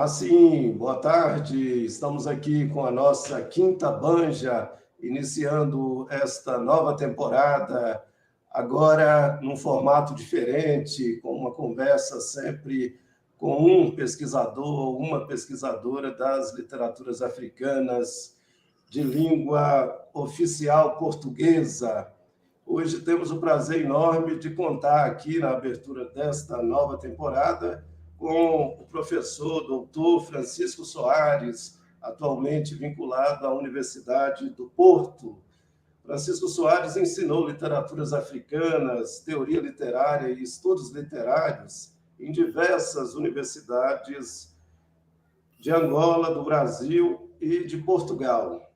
Sim, boa tarde. Estamos aqui com a nossa quinta banja, iniciando esta nova temporada, agora num formato diferente, com uma conversa sempre com um pesquisador, uma pesquisadora das literaturas africanas de língua oficial portuguesa. Hoje temos o prazer enorme de contar aqui na abertura desta nova temporada com o professor doutor Francisco Soares, atualmente vinculado à Universidade do Porto. Francisco Soares ensinou literaturas africanas, teoria literária e estudos literários em diversas universidades de Angola, do Brasil e de Portugal.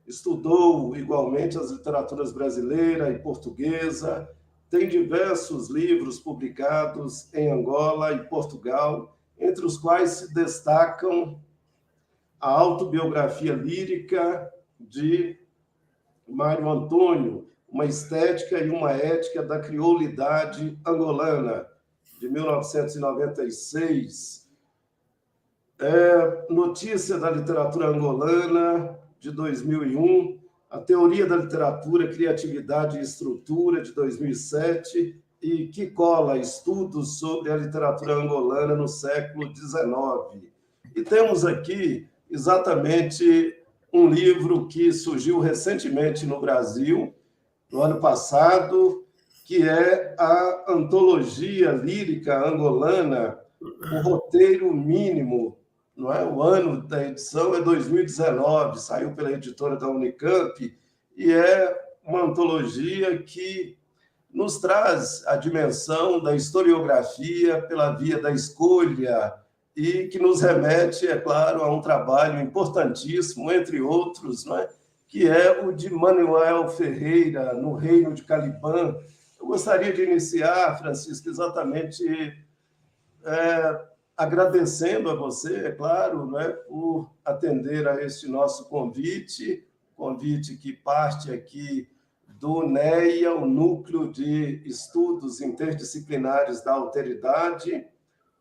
Estudou igualmente as literaturas brasileira e portuguesa, tem diversos livros publicados em Angola e Portugal, entre os quais se destacam a autobiografia lírica de Mário Antônio, uma estética e uma ética da criolidade angolana, de 1996. Notícia da literatura angolana, de 2001, a Teoria da Literatura, Criatividade e Estrutura, de 2007, e que cola estudos sobre a literatura angolana no século XIX. E temos aqui exatamente um livro que surgiu recentemente no Brasil, no ano passado, que é a Antologia Lírica Angolana, o Roteiro Mínimo, não é? O ano da edição é 2019, saiu pela editora da Unicamp, e é uma antologia que nos traz a dimensão da historiografia pela via da escolha e que nos remete, é claro, a um trabalho importantíssimo, entre outros, não é? Que é o de Manuel Ferreira, no Reino de Calibã. Eu gostaria de iniciar, Francisco, exatamente agradecendo a você, é claro, né, por atender a este nosso convite que parte aqui do NEIA, o Núcleo de Estudos Interdisciplinares da Alteridade,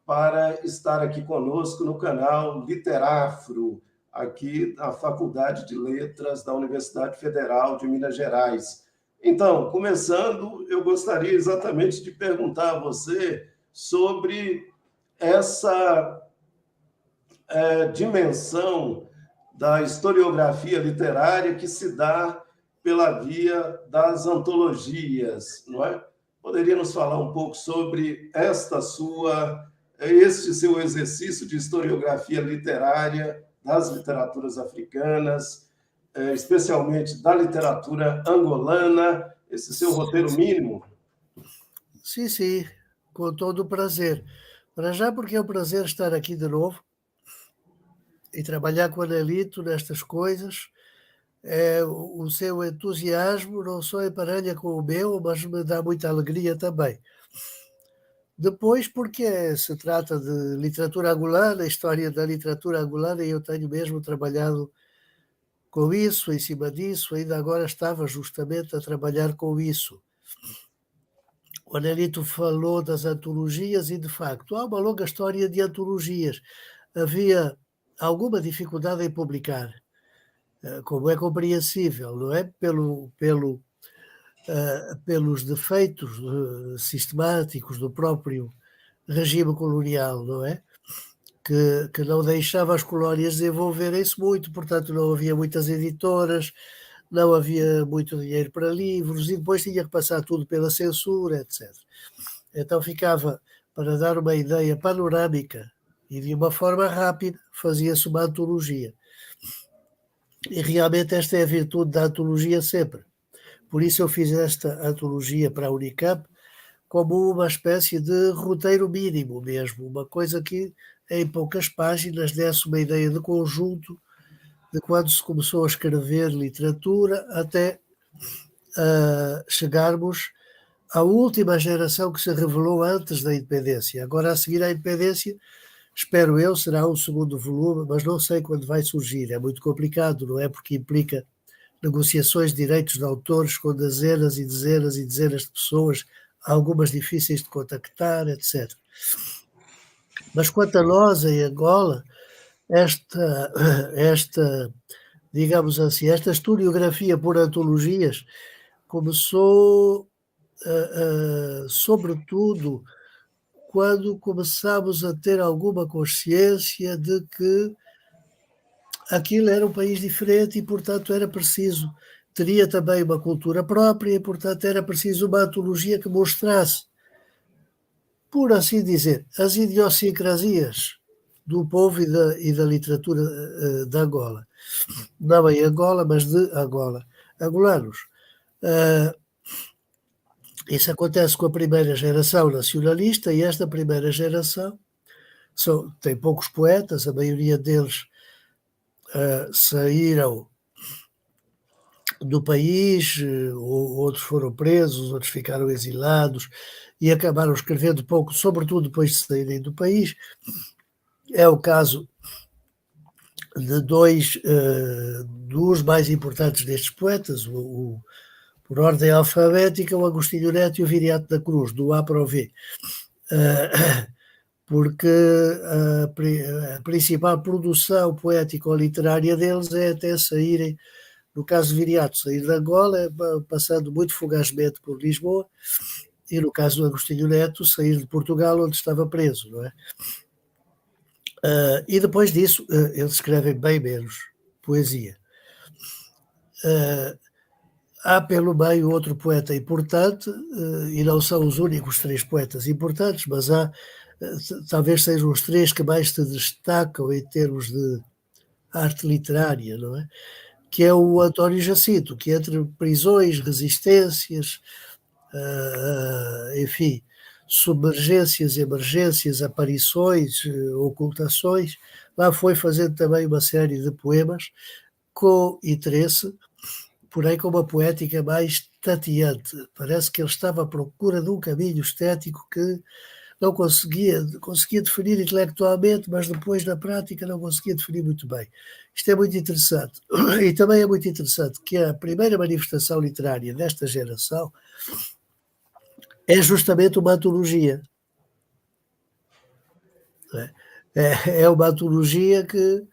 para estar aqui conosco no canal Literafro, aqui na Faculdade de Letras da Universidade Federal de Minas Gerais. Então, começando, eu gostaria exatamente de perguntar a você sobre essa dimensão da historiografia literária que se dá pela via das antologias, não é? Poderia nos falar um pouco sobre este seu exercício de historiografia literária das literaturas africanas, especialmente da literatura angolana, esse seu roteiro mínimo? Sim, com todo o prazer. Para já, porque é um prazer estar aqui de novo e trabalhar com o Anelito nestas coisas. O seu entusiasmo não só emparelha com o meu, mas me dá muita alegria também. Depois, porque se trata de literatura angolana, história da literatura angolana, e eu tenho mesmo trabalhado com isso, em cima disso, ainda agora estava justamente a trabalhar com isso. O Anelito falou das antologias e, de facto, há uma longa história de antologias. Havia alguma dificuldade em publicar, como é compreensível, não é? Pelos defeitos sistemáticos do próprio regime colonial, não é? Que não deixava as colónias desenvolverem-se muito, portanto não havia muitas editoras, não havia muito dinheiro para livros e depois tinha que passar tudo pela censura, etc. Então ficava, para dar uma ideia panorâmica e de uma forma rápida, fazia-se uma antologia. E realmente esta é a virtude da antologia sempre. Por isso eu fiz esta antologia para a Unicamp como uma espécie de roteiro mínimo mesmo, uma coisa que em poucas páginas desse uma ideia de conjunto de quando se começou a escrever literatura até chegarmos à última geração que se revelou antes da independência. Agora, a seguir à independência, espero eu, será um segundo volume, mas não sei quando vai surgir. É muito complicado, não é? Porque implica negociações de direitos de autores com dezenas e dezenas e dezenas de pessoas, algumas difíceis de contactar, etc. Mas quanto a nós, em Angola, esta, digamos assim, esta historiografia por antologias começou, sobretudo, quando começámos a ter alguma consciência de que aquilo era um país diferente e, portanto, era preciso, teria também uma cultura própria e, portanto, era preciso uma antologia que mostrasse, por assim dizer, as idiosincrasias do povo e da literatura de Angola. Não em Angola, mas de Angola. Angolanos. Isso acontece com a primeira geração nacionalista e esta primeira geração tem poucos poetas, a maioria deles saíram do país, outros foram presos, outros ficaram exilados e acabaram escrevendo pouco, sobretudo depois de saírem do país. É o caso de dois dos mais importantes destes poetas, por ordem alfabética, o Agostinho Neto e o Viriato da Cruz, do A para o V. Porque a principal produção poética ou literária deles é até saírem, no caso de Viriato, sair de Angola, passando muito fugazmente por Lisboa, e no caso do Agostinho Neto, sair de Portugal, onde estava preso, não é? E depois disso, eles escrevem bem menos poesia. Há pelo meio outro poeta importante, e não são os únicos três poetas importantes, mas há, talvez sejam os três que mais se destacam em termos de arte literária, não é? Que é o António Jacinto, que entre prisões, resistências, enfim, submergências, emergências, aparições, ocultações, lá foi fazendo também uma série de poemas com interesse, porém com uma poética mais tateante. Parece que ele estava à procura de um caminho estético que não conseguia definir intelectualmente, mas depois na prática não conseguia definir muito bem. Isto é muito interessante. E também é muito interessante que a primeira manifestação literária desta geração é justamente uma antologia. É uma antologia que,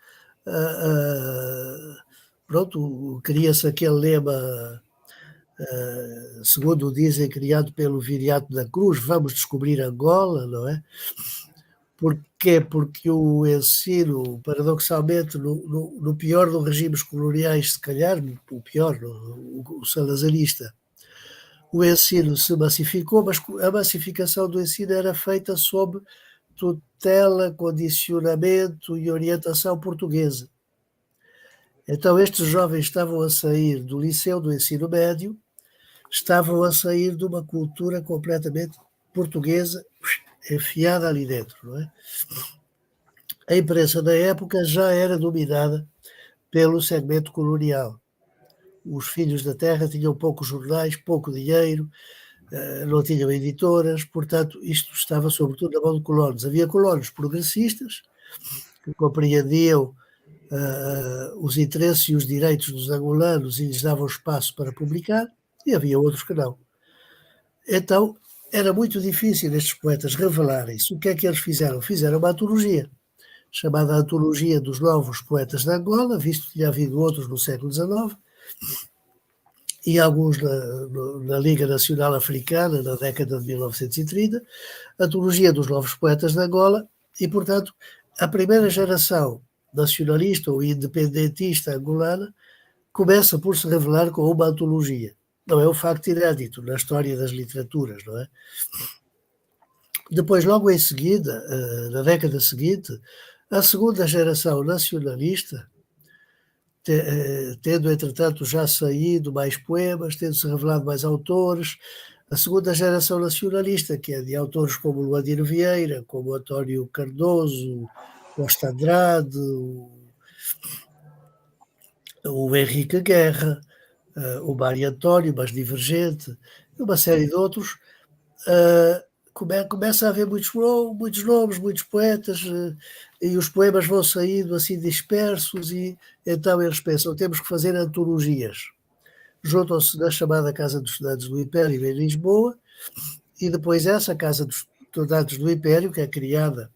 pronto, cria-se aquele lema, segundo dizem, criado pelo Viriato da Cruz, vamos descobrir Angola, não é? Porquê? Porque o ensino, paradoxalmente, no pior dos regimes coloniais, se calhar, o pior, o salazarista, o ensino se massificou, mas a massificação do ensino era feita sob tutela, condicionamento e orientação portuguesa. Então estes jovens estavam a sair do liceu, do ensino médio, estavam a sair de uma cultura completamente portuguesa, enfiada ali dentro, não é? A imprensa da época já era dominada pelo segmento colonial. Os filhos da terra tinham poucos jornais, pouco dinheiro, não tinham editoras, portanto, isto estava sobretudo na mão de colonos. Havia colonos progressistas que compreendiam os interesses e os direitos dos angolanos e lhes davam espaço para publicar, e havia outros que não. Então, era muito difícil estes poetas revelarem-se. O que é que eles fizeram? Fizeram uma antologia, chamada Antologia dos Novos Poetas de Angola, visto que tinha havido outros no século XIX, e alguns na Liga Nacional Africana, na década de 1930, Antologia dos Novos Poetas de Angola, e, portanto, a primeira geração nacionalista ou independentista angolana começa por se revelar com uma antologia. Não é um facto inédito na história das literaturas, não é? Depois, logo em seguida, na década seguinte, a segunda geração nacionalista, tendo, entretanto, já saído mais poemas, tendo-se revelado mais autores, a segunda geração nacionalista, que é de autores como Luandino Vieira, como António Cardoso, Costa Andrade, o Henrique Guerra, o Mário António, mas Divergente, e uma série de outros, começa a haver muitos nomes, muitos poetas, e os poemas vão saindo assim dispersos, e então eles pensam, temos que fazer antologias. Juntam-se na chamada Casa dos Estudantes do Império em Lisboa, e depois essa Casa dos Estudantes do Império, que é criada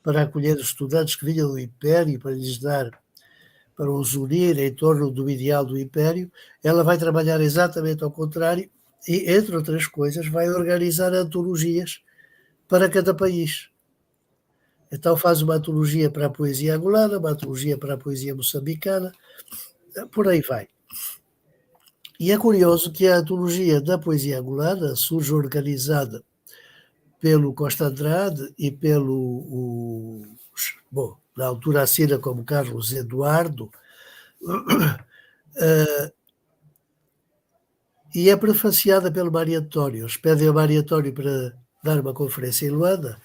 para acolher os estudantes que vinham do Império, para os unir em torno do ideal do Império. Ela vai trabalhar exatamente ao contrário e, entre outras coisas, vai organizar antologias para cada país. Então faz uma antologia para a poesia angolana, uma antologia para a poesia moçambicana, por aí vai. E é curioso que a antologia da poesia angolana surge organizada pelo Costa Andrade e bom, na altura assina como Carlos Eduardo, e é prefaciada pelo Mário António. Eles pedem ao Mário António para dar uma conferência em Luanda,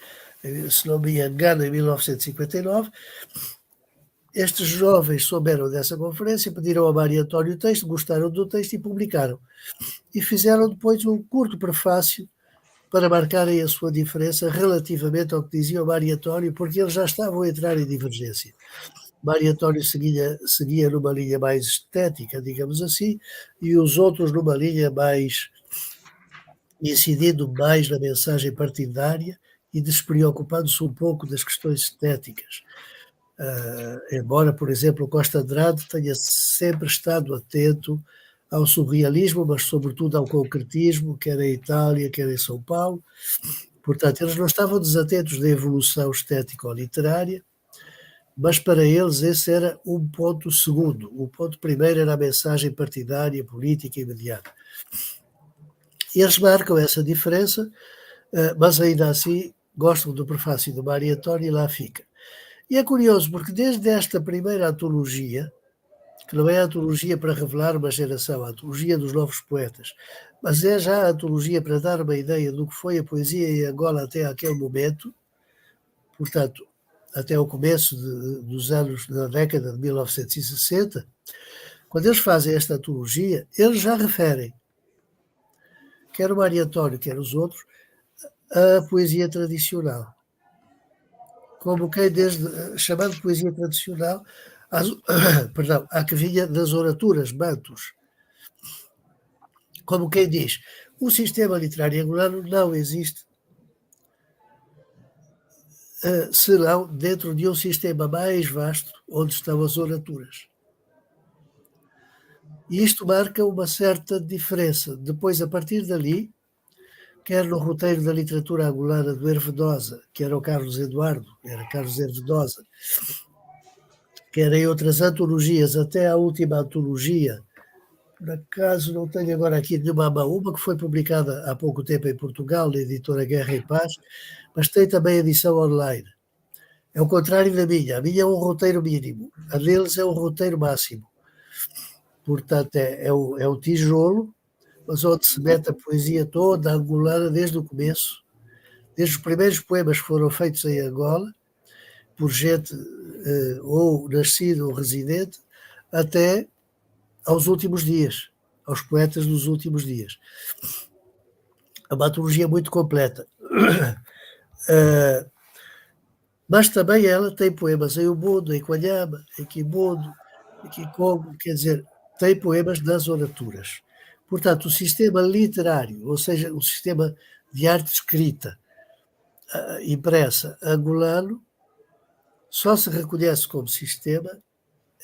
se não me engano, em 1959. Estes jovens souberam dessa conferência, pediram ao Mário António o texto, gostaram do texto e publicaram. E fizeram depois um curto prefácio para marcarem a sua diferença relativamente ao que dizia o Mário António, porque eles já estavam a entrar em divergência. Mário António seguia numa linha mais estética, digamos assim, e os outros numa linha mais incidindo mais na mensagem partidária e despreocupando-se um pouco das questões estéticas. Embora, por exemplo, o Costa Andrade tenha sempre estado atento ao surrealismo, mas sobretudo ao concretismo, quer em Itália, quer em São Paulo. Portanto, eles não estavam desatentos da evolução estética ou literária, mas para eles esse era um ponto segundo. O ponto primeiro era a mensagem partidária, política imediata. E eles marcam essa diferença, mas ainda assim gostam do prefácio do Mário António e lá fica. E é curioso porque desde esta primeira antologia, que não é a antologia para revelar uma geração, a antologia dos novos poetas, mas é já a antologia para dar uma ideia do que foi a poesia em Angola até aquele momento, portanto, até o começo dos anos, da década de 1960, quando eles fazem esta antologia, eles já referem, quer o Mário António, quer os outros, a poesia tradicional. Como quem chamando de poesia tradicional, a que vinha das oraturas, bantus. Como quem diz, o sistema literário angolano não existe senão dentro de um sistema mais vasto, onde estão as oraturas. E isto marca uma certa diferença. Depois, a partir dali, quer no roteiro da literatura angolana do Hervedosa, que era o Carlos Eduardo, era Carlos Hervedosa, quer em outras antologias, até a última antologia, por acaso não tenho agora aqui nenhuma mão, uma que foi publicada há pouco tempo em Portugal, na editora Guerra e Paz, mas tem também edição online. É o contrário da minha. A minha é um roteiro mínimo, a deles é um roteiro máximo. Portanto, é o tijolo, mas onde se mete a poesia toda angolana desde o começo, desde os primeiros poemas que foram feitos em Angola, por gente ou nascida ou residente, até aos últimos dias, aos poetas dos últimos dias. É uma antologia muito completa. Mas também ela tem poemas em Ubundu, em Quanyama, em Kimbundu, em Kikongo, quer dizer, tem poemas das oraturas. Portanto, o sistema literário, ou seja, o sistema de arte escrita impressa angolano, só se reconhece como sistema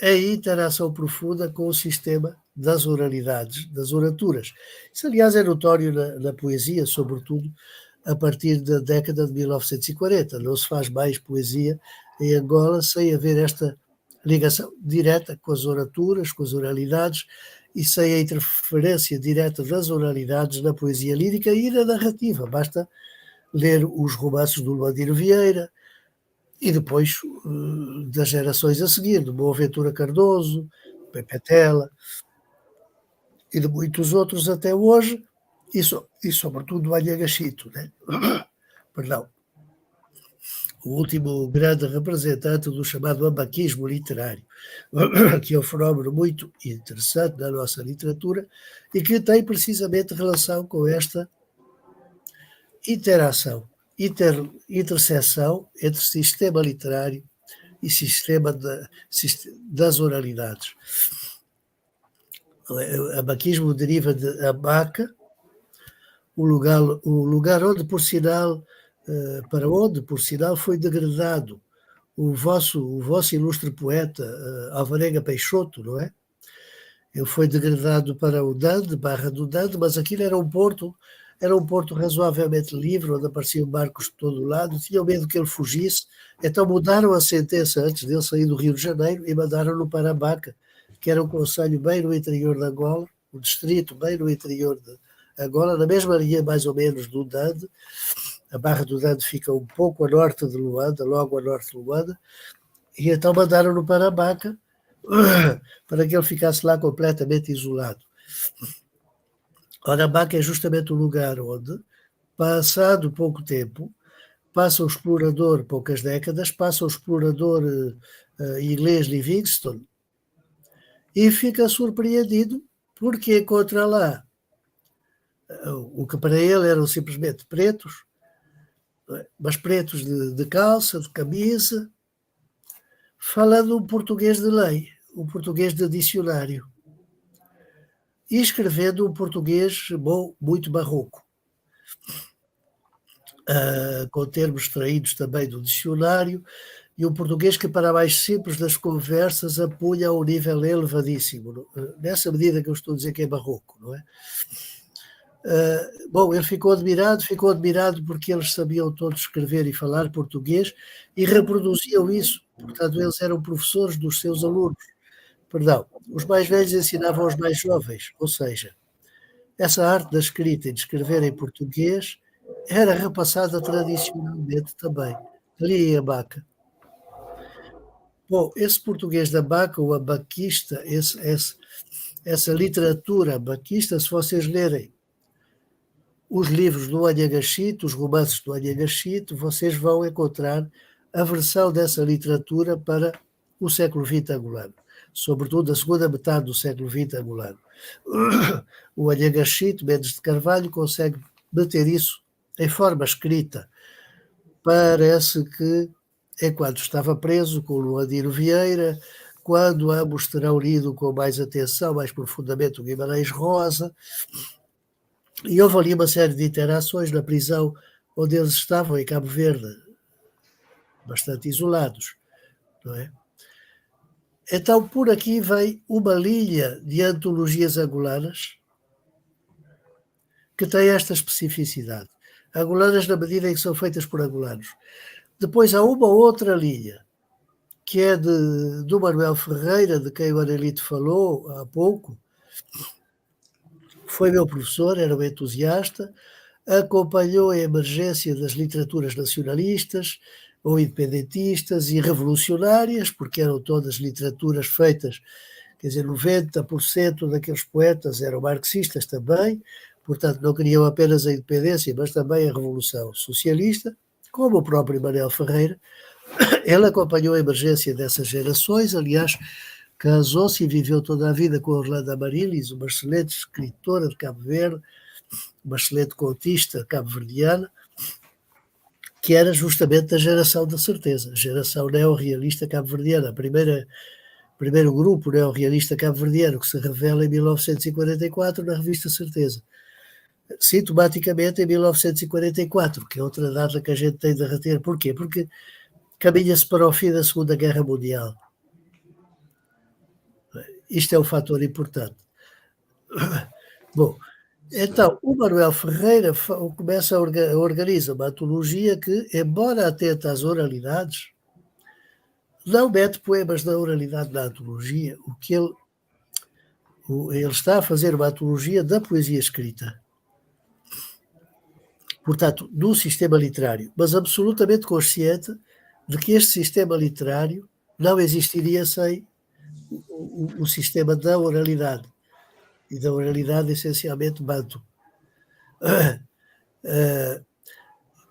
em interação profunda com o sistema das oralidades, das oraturas. Isso, aliás, é notório na poesia, sobretudo a partir da década de 1940. Não se faz mais poesia em Angola sem haver esta ligação direta com as oraturas, com as oralidades, e sem a interferência direta das oralidades na poesia lírica e na narrativa. Basta ler os romances do Luandino Vieira e depois das gerações a seguir, do Boaventura Cardoso, do Pepe Tela e de muitos outros até hoje, e sobretudo do Anhangachito, né? Perdão. O último grande representante do chamado ambaquismo literário, que é um fenómeno muito interessante na nossa literatura e que tem precisamente relação com esta interação, interseção entre sistema literário e sistema das oralidades. O ambaquismo deriva de abaca, o lugar onde, por sinal, para onde, por sinal, foi degradado o vosso ilustre poeta Alvarenga Peixoto, não é? Ele foi degradado para o Dande, Barra do Dande, mas aquilo era um porto razoavelmente livre, onde apareciam barcos de todo o lado, tinham medo que ele fugisse, então mudaram a sentença antes dele sair do Rio de Janeiro e mandaram-no para Abaca, que era um concelho bem no interior de Angola, um distrito bem no interior de Angola, na mesma linha mais ou menos do Dande. A Barra do Dande fica um pouco a norte de Luanda, logo a norte de Luanda, e então mandaram-no para Abaca, para que ele ficasse lá completamente isolado. Ora, Abaca é justamente o lugar onde, passado pouco tempo, passa o explorador, poucas décadas, passa o explorador inglês Livingstone e fica surpreendido porque encontra lá o que para ele eram simplesmente pretos, mas pretos de calça, de camisa, falando um português de lei, um português de dicionário, e escrevendo um português bom, muito barroco, com termos extraídos também do dicionário, e um português que, para mais simples das conversas, apunha a um nível elevadíssimo, nessa medida que eu estou a dizer que é barroco, não é? Bom, ele ficou admirado porque eles sabiam todos escrever e falar português e reproduziam isso, portanto eles eram professores dos seus alunos. Perdão, os mais velhos ensinavam aos mais jovens, ou seja, essa arte da escrita e de escrever em português era repassada tradicionalmente também, ali em Abaca. Bom, esse português da Abaca, o abaquista, essa literatura abaquista, se vocês lerem os livros do Anhangachito, os romances do Anhangachito, vocês vão encontrar a versão dessa literatura para o século XX angolano, sobretudo a segunda metade do século XX angolano. O Anhangachito, Mendes de Carvalho, consegue meter isso em forma escrita. Parece que, enquanto estava preso com o Luandino Vieira, quando ambos terão lido com mais atenção, mais profundamente, o Guimarães Rosa, e houve ali uma série de interações na prisão onde eles estavam, em Cabo Verde, bastante isolados, não é? Então, por aqui vem uma linha de antologias angolanas que tem esta especificidade. Angolanas na medida em que são feitas por angolanos. Depois há uma outra linha, que é do Manuel Ferreira, de quem o Anelito falou há pouco. Foi meu professor, era um entusiasta, acompanhou a emergência das literaturas nacionalistas ou independentistas e revolucionárias, porque eram todas literaturas feitas, quer dizer, 90% daqueles poetas eram marxistas também, portanto não queriam apenas a independência, mas também a revolução socialista, como o próprio Manuel Ferreira. Ele acompanhou a emergência dessas gerações, aliás, casou-se e viveu toda a vida com Orlando Amarilis, uma excelente escritora de Cabo Verde, uma excelente contista cabo-verdiana, que era justamente da geração da certeza, a geração neorrealista cabo-verdiana, primeiro grupo neorrealista cabo-verdiano que se revela em 1944 na revista Certeza. Sintomaticamente em 1944, que é outra data que a gente tem de reter. Porquê? Porque caminha-se para o fim da Segunda Guerra Mundial. Isto é um fator importante. Bom, então, o Manuel Ferreira organiza uma antologia que, embora atenta às oralidades, não mete poemas da oralidade na antologia. Ele está a fazer uma antologia da poesia escrita. Portanto, do sistema literário, mas absolutamente consciente de que este sistema literário não existiria sem o sistema da oralidade, e da oralidade essencialmente banto.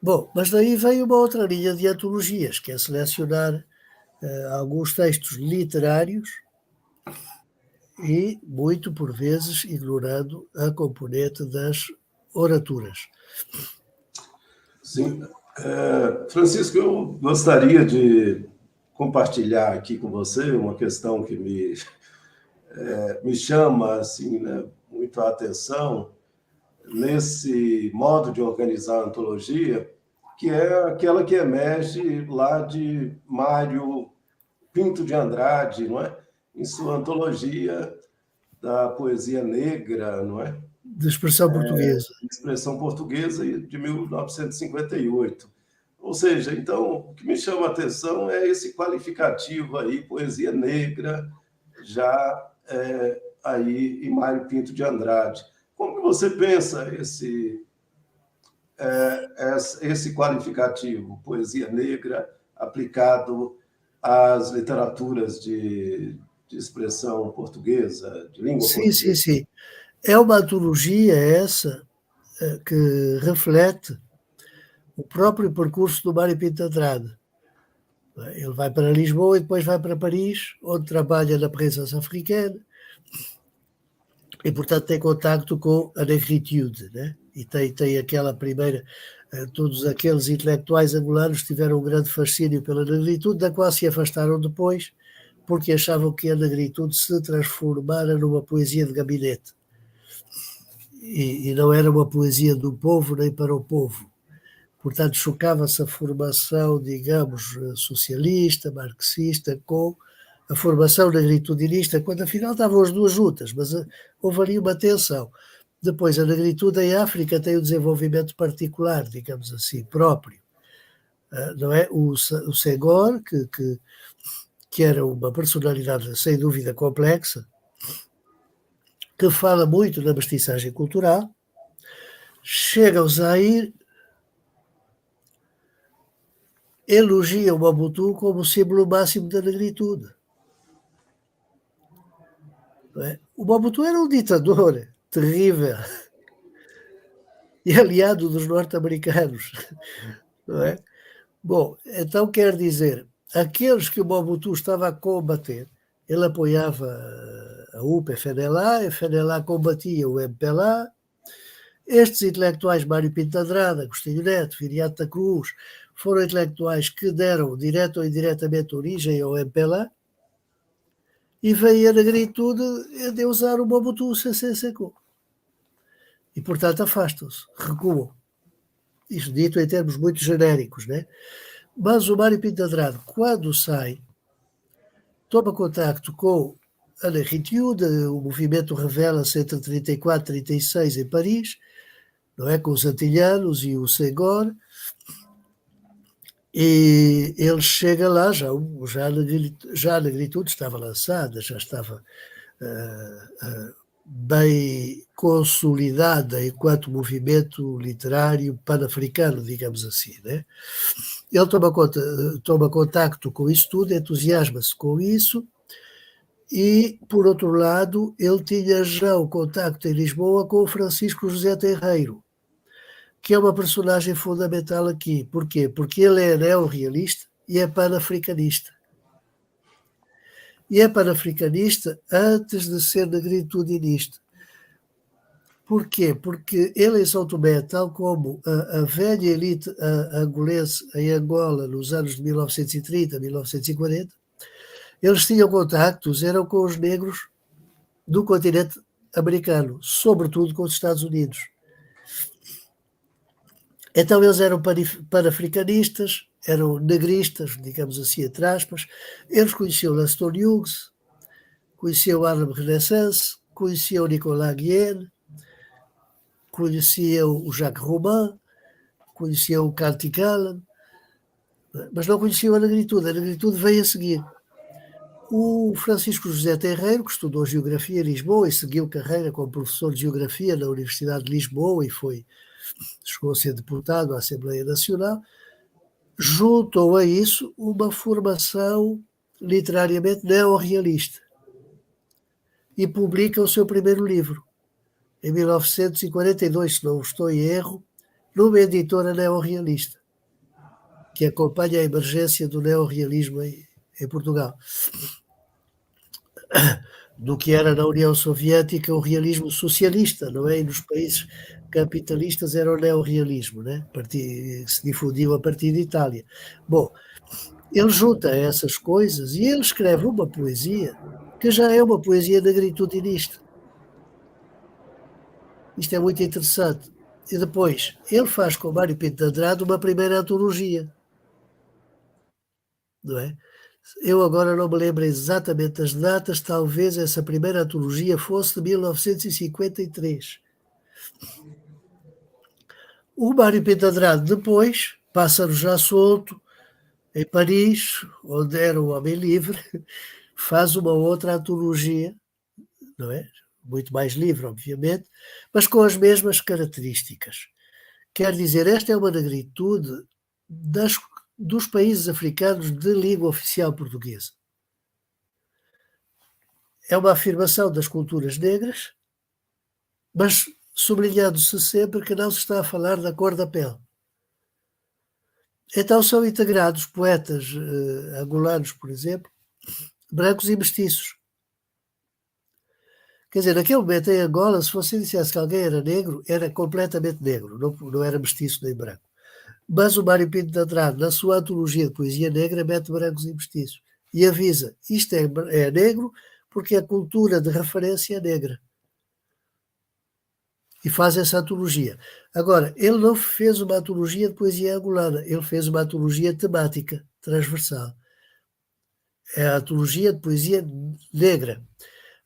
Bom, mas daí vem uma outra linha de antologias, que é selecionar alguns textos literários e, muito por vezes, ignorando a componente das oraturas. Sim. Francisco, eu gostaria de compartilhar aqui com você uma questão que me chama assim, né, muito a atenção nesse modo de organizar a antologia, que é aquela que emerge lá de Mário Pinto de Andrade, não é? Em sua antologia da poesia negra, não é? De expressão portuguesa. Expressão portuguesa de 1958. Ou seja, então, o que me chama a atenção é esse qualificativo aí, poesia negra, já aí em Mário Pinto de Andrade. Como que você pensa esse qualificativo, poesia negra, aplicado às literaturas de expressão portuguesa, de língua Sim, sim, portuguesa? sim. É uma antologia essa que reflete o próprio percurso do Mário Pinto Andrade. Ele vai para Lisboa e depois vai para Paris, onde trabalha na presença africana e, portanto, tem contacto com a negritude, né? E tem aquela primeira... Todos aqueles intelectuais angolanos tiveram um grande fascínio pela negritude, da qual se afastaram depois, porque achavam que a negritude se transformara numa poesia de gabinete. E não era uma poesia do povo nem para o povo. Portanto, chocava-se a formação, digamos, socialista, marxista, com a formação negritudinista, quando afinal estavam as duas juntas, mas houve ali uma tensão. Depois, a negritude em África tem um desenvolvimento particular, digamos assim, próprio. Não é? O Senghor, que era uma personalidade sem dúvida complexa, que fala muito na mestiçagem cultural, chega ao Zaire, elogia o Mobutu como símbolo máximo da negritude. Não é? O Mobutu era um ditador terrível e aliado dos norte-americanos. Não é? Bom, então quer dizer, aqueles que o Mobutu estava a combater, ele apoiava a UPA-FNLA, a FNLA combatia o MPLA. Estes intelectuais, Mário Pinto Andrade, Agostinho Neto, Viriato da Cruz, foram intelectuais que deram, direto ou indiretamente, origem ao MPLA, e veio a negritude de usar o Mobutu Sese Seko. E, portanto, afastam-se, recuam. Isto dito em termos muito genéricos, né? Mas o Mário Pinto Andrade, quando sai, toma contacto com a negritude, o movimento revela-se entre 34 e 36 em Paris, não é? Com os antilhanos e o Senghor, e ele chega lá, já a negritude estava lançada, já estava bem consolidada enquanto movimento literário pan-africano, digamos assim, né? Ele toma contacto com isso tudo, entusiasma-se com isso, e, por outro lado, ele tinha já o contacto em Lisboa com o Francisco José Terreiro, que é uma personagem fundamental aqui. Porquê? Porque ele é neorrealista e é panafricanista. E é panafricanista antes de ser negritudinista. Porquê? Porque ele em São Tomé, tal como a velha elite angolense em Angola nos anos de 1930, 1940, eles tinham contactos, eram com os negros do continente americano, sobretudo com os Estados Unidos. Então eles eram panafricanistas, eram negristas, digamos assim, entre aspas. Eles conheciam Lanston Hughes, conheciam Harlem Renaissance, conheciam Nicolas Guillen, conheciam o Jacques Romain, conheciam o Canty Callan, mas não conheciam a negritude. A negritude veio a seguir. O Francisco José Terreiro, que estudou Geografia em Lisboa e seguiu carreira como professor de Geografia na Universidade de Lisboa e chegou a ser deputado à Assembleia Nacional, juntou a isso uma formação literariamente neorrealista e publica o seu primeiro livro, em 1942, se não estou em erro, numa editora neorrealista, que acompanha a emergência do neorrealismo em Portugal. Do que era na União Soviética o realismo socialista, não é? E nos países capitalistas era o neorrealismo, né? Que se difundiu a partir de Itália. Bom, ele junta essas coisas e ele escreve uma poesia que já é uma poesia negritudinista. Isto é muito interessante. E depois, ele faz com o Mário Pinto de Andrade uma primeira antologia, não é? Eu agora não me lembro exatamente das datas, talvez essa primeira antologia fosse de 1953. O Mário Pinto de Andrade depois, Pássaro Já Solto, em Paris, onde era o Homem Livre, faz uma outra antologia, não é? Muito mais livre, obviamente, mas com as mesmas características. Quer dizer, esta é uma negritude dos países africanos de língua oficial portuguesa. É uma afirmação das culturas negras, mas sublinhando-se sempre que não se está a falar da cor da pele. Então são integrados poetas angolanos, por exemplo, brancos e mestiços. Quer dizer, naquele momento em Angola, se você dissesse que alguém era negro, era completamente negro, não era mestiço nem branco. Mas o Mário Pinto de Andrade, na sua antologia de poesia negra, mete brancos e mestiços. E avisa, isto é negro porque a cultura de referência é negra. E faz essa antologia. Agora, ele não fez uma antologia de poesia angolana, ele fez uma antologia temática, transversal. É a antologia de poesia negra.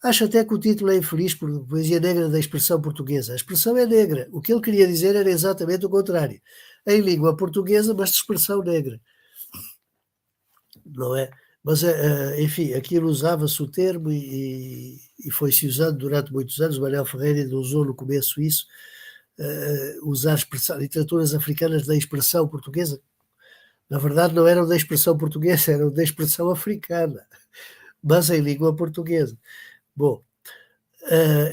Acho até que o título é infeliz por poesia negra da expressão portuguesa. A expressão é negra. O que ele queria dizer era exatamente o contrário. Em língua portuguesa, mas de expressão negra. Não é? Mas, enfim, aquilo usava-se o termo e foi-se usando durante muitos anos. O Manuel Ferreira ainda usou no começo isso, usar literaturas africanas da expressão portuguesa. Na verdade, não eram da expressão portuguesa, eram da expressão africana, mas em língua portuguesa. Bom,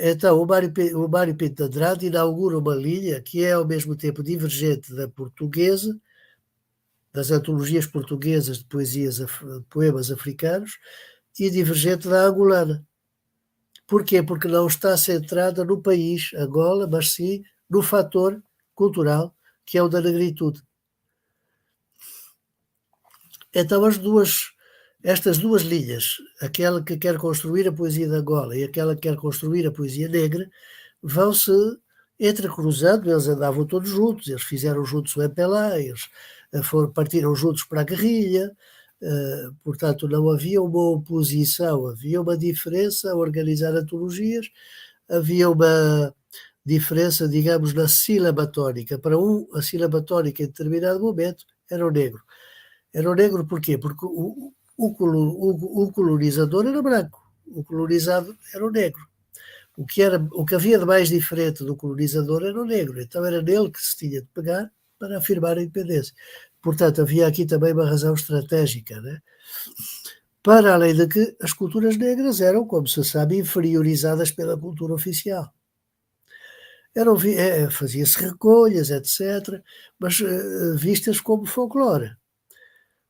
então o Mário Pinto de Andrade inaugura uma linha que é ao mesmo tempo divergente da portuguesa, das antologias portuguesas de poemas africanos, e divergente da angolana. Porquê? Porque não está centrada no país, Angola, mas sim no fator cultural, que é o da negritude. Então estas duas linhas, aquela que quer construir a poesia de Angola e aquela que quer construir a poesia negra, vão-se entrecruzando. Eles andavam todos juntos, eles fizeram juntos o MPLA, eles partiram juntos para a guerrilha, portanto não havia uma oposição, havia uma diferença a organizar antologias, havia uma diferença, digamos, na silabatónica. Para a silabatónica em determinado momento era o negro. Era o negro porquê? Porque o colonizador era branco, o colonizado era o negro. O que havia de mais diferente do colonizador era o negro, então era nele que se tinha de pegar para afirmar a independência. Portanto, havia aqui também uma razão estratégica, né? Para além de que as culturas negras eram, como se sabe, inferiorizadas pela cultura oficial. Fazia-se recolhas, etc., mas vistas como folclore,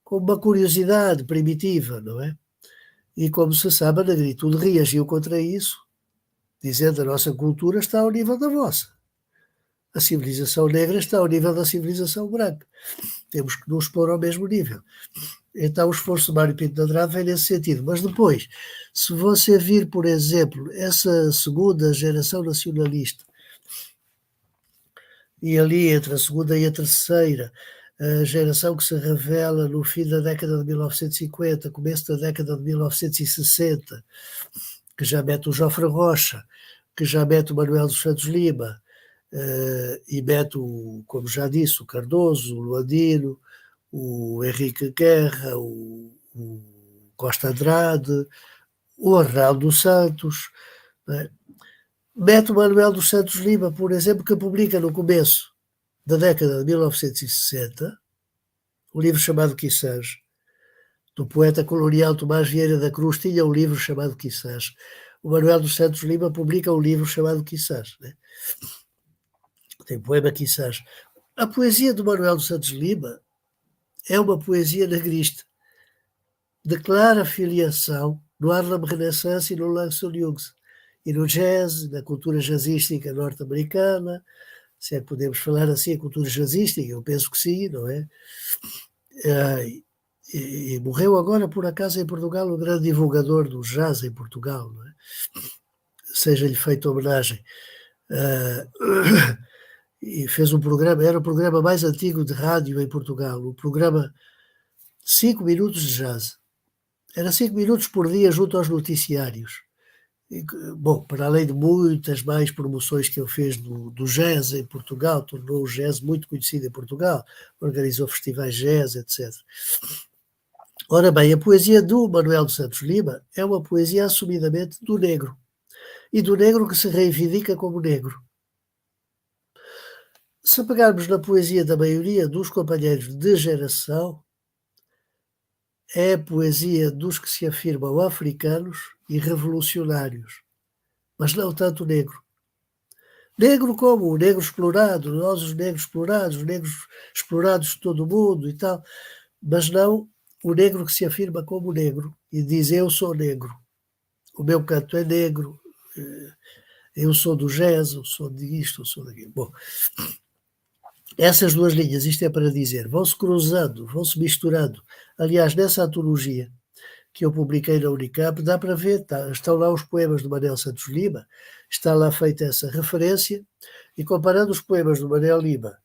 como uma curiosidade primitiva, não é? E como se sabe, a negritude reagiu contra isso, dizendo que a nossa cultura está ao nível da vossa. A civilização negra está ao nível da civilização branca. Temos que nos pôr ao mesmo nível. Então o esforço de Mário Pinto de Andrade vem nesse sentido. Mas depois, se você vir, por exemplo, essa segunda geração nacionalista, e ali entre a segunda e a terceira, a geração que se revela no fim da década de 1950, começo da década de 1960, que já mete o Jofre Rocha, que já mete o Manuel dos Santos Lima, e mete, como já disse, o Cardoso, o Luandino, o Henrique Guerra, o Costa Andrade, o Arnaldo Santos, né? Mete o Manuel dos Santos Lima, por exemplo, que publica no começo da década de 1960 um livro chamado Quissãs, do poeta colonial Tomás Vieira da Cruz. Tinha um livro chamado Quissãs. O Manuel dos Santos Lima publica um livro chamado Quissãs, né? Tem poema Quissãs. A poesia do Manuel dos Santos Lima é uma poesia negrista, de clara filiação no Harlem Renaissance e no Langston Hughes, e no jazz, na cultura jazzística norte-americana, se é que podemos falar assim, a cultura jazzística, eu penso que sim, não é? E morreu agora, por acaso, em Portugal, o grande divulgador do jazz em Portugal, não é? Seja-lhe feita homenagem. e fez um programa, era o programa mais antigo de rádio em Portugal, o programa 5 minutos de jazz. Era 5 minutos por dia junto aos noticiários. E, bom, para além de muitas mais promoções que ele fez do jazz em Portugal, tornou o jazz muito conhecido em Portugal, organizou festivais jazz, etc. Ora bem, a poesia do Manuel de Santos Lima é uma poesia assumidamente do negro, e do negro que se reivindica como negro. Se pegarmos na poesia da maioria dos companheiros de geração, é a poesia dos que se afirmam africanos e revolucionários, mas não tanto negro. Negro como o negro explorado, nós os negros explorados de todo o mundo e tal, mas não o negro que se afirma como negro e diz eu sou negro, o meu canto é negro, eu sou do jazz, eu sou disto, eu sou daquilo. Bom, essas duas linhas, isto é para dizer, vão-se cruzando, vão-se misturando. Aliás, nessa antologia que eu publiquei na Unicamp, dá para ver, estão lá os poemas do Manuel Santos Lima, está lá feita essa referência, e comparando os poemas do Manuel Lima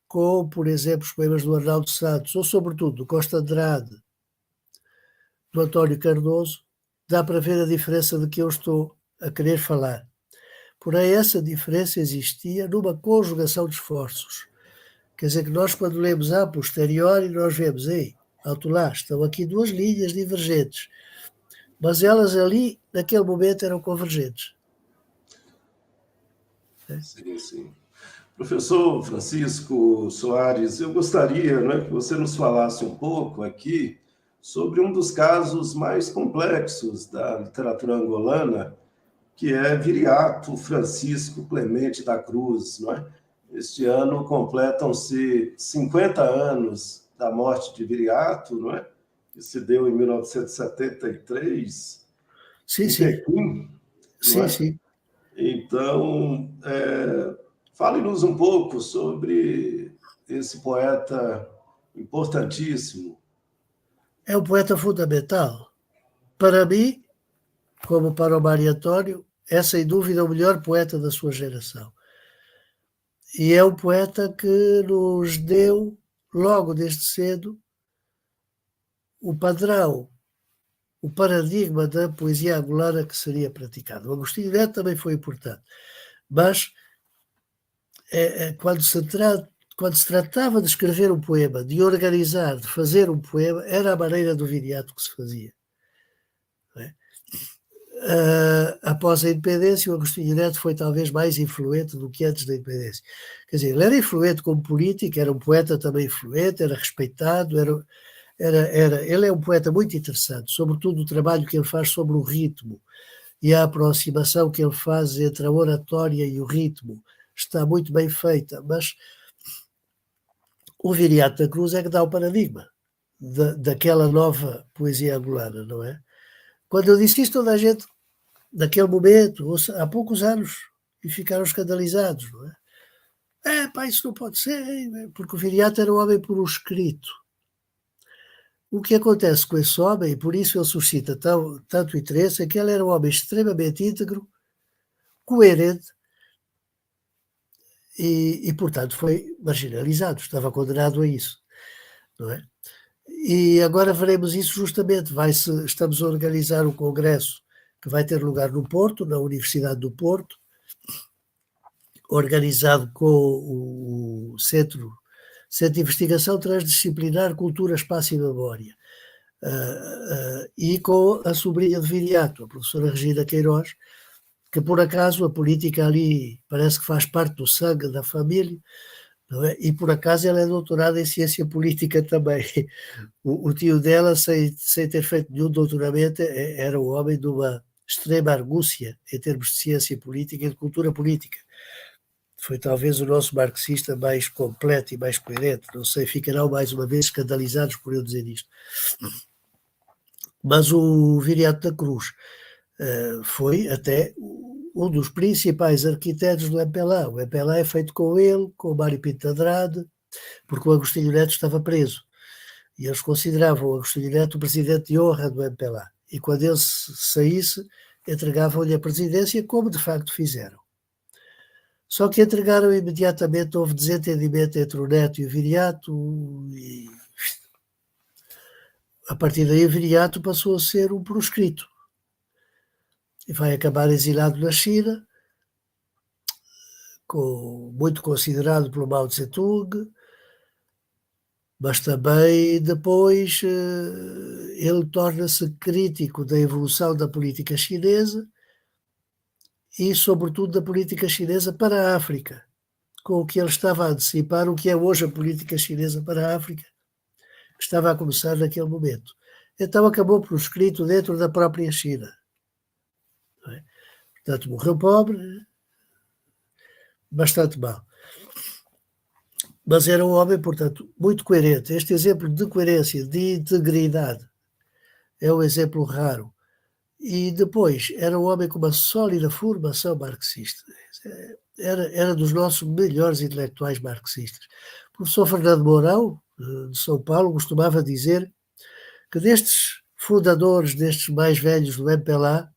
com, por exemplo, os poemas do Arnaldo Santos, ou sobretudo do Costa Andrade, do António Cardoso, dá para ver a diferença de que eu estou a querer falar. Porém, essa diferença existia numa conjugação de esforços. Quer dizer que nós, quando lemos a posteriori, nós vemos, alto lá, estão aqui duas linhas divergentes, mas elas ali, naquele momento, eram convergentes. Sim, sim. Professor Francisco Soares, eu gostaria, né, que você nos falasse um pouco aqui sobre um dos casos mais complexos da literatura angolana, que é Viriato Francisco Clemente da Cruz, não é? Este ano completam-se 50 anos da morte de Viriato, não é? Que se deu em 1973, em Pequim, não é? Sim. Então, fale-nos um pouco sobre esse poeta importantíssimo. É um poeta fundamental. Para mim, como para o Mário António, é sem dúvida o melhor poeta da sua geração. E é um poeta que nos deu, logo desde cedo, o padrão, o paradigma da poesia angolana que seria praticado. O Agostinho Neto também foi importante, mas quando se tratava de escrever um poema, de organizar, de fazer um poema, era a maneira do Viriato que se fazia. Após a independência, o Agostinho Neto foi talvez mais influente do que antes da independência. Quer dizer, ele era influente como político, era um poeta também influente, era respeitado, ele é um poeta muito interessante, sobretudo o trabalho que ele faz sobre o ritmo e a aproximação que ele faz entre a oratória e o ritmo está muito bem feita, mas o Viriato da Cruz é que dá o paradigma daquela nova poesia angolana, não é? Quando eu disse isto, toda a gente, naquele momento, há poucos anos, e ficaram escandalizados, não é? Pá, isso não pode ser, porque o Viriato era um homem por um escrito. O que acontece com esse homem, e por isso ele suscita tanto interesse, é que ele era um homem extremamente íntegro, coerente, e portanto, foi marginalizado, estava condenado a isso, não é? E agora veremos isso justamente, estamos a organizar um congresso que vai ter lugar no Porto, na Universidade do Porto, organizado com o Centro de Investigação Transdisciplinar Cultura, Espaço e Memória, e com a sobrinha de Viriato, a professora Regina Queiroz, que por acaso a política ali parece que faz parte do sangue da família, não é? E por acaso ela é doutorada em ciência política também. O tio dela, sem ter feito nenhum doutoramento, era um homem de uma extrema argúcia em termos de ciência política e de cultura política. Foi talvez o nosso marxista mais completo e mais coerente. Não sei, ficarão mais uma vez escandalizados por eu dizer isto. Mas o Viriato da Cruz foi até um dos principais arquitetos do MPLA. O MPLA é feito com ele, com o Mário Pinto Andrade, porque o Agostinho Neto estava preso. E eles consideravam o Agostinho Neto o presidente de honra do MPLA. E quando ele saísse, entregavam-lhe a presidência, como de facto fizeram. Só que entregaram imediatamente, houve desentendimento entre o Neto e o Viriato, e a partir daí o Viriato passou a ser um proscrito. E vai acabar exilado na China, muito considerado pelo Mao Tse-tung, mas também depois ele torna-se crítico da evolução da política chinesa e, sobretudo, da política chinesa para a África, com o que ele estava a antecipar o que é hoje a política chinesa para a África, que estava a começar naquele momento. Então acabou proscrito dentro da própria China. Não é? Portanto, morreu pobre, bastante mal. Mas era um homem, portanto, muito coerente. Este exemplo de coerência, de integridade, é um exemplo raro. E depois, era um homem com uma sólida formação marxista. Era dos nossos melhores intelectuais marxistas. O professor Fernando Mourão, de São Paulo, costumava dizer que destes fundadores, destes mais velhos do MPLA,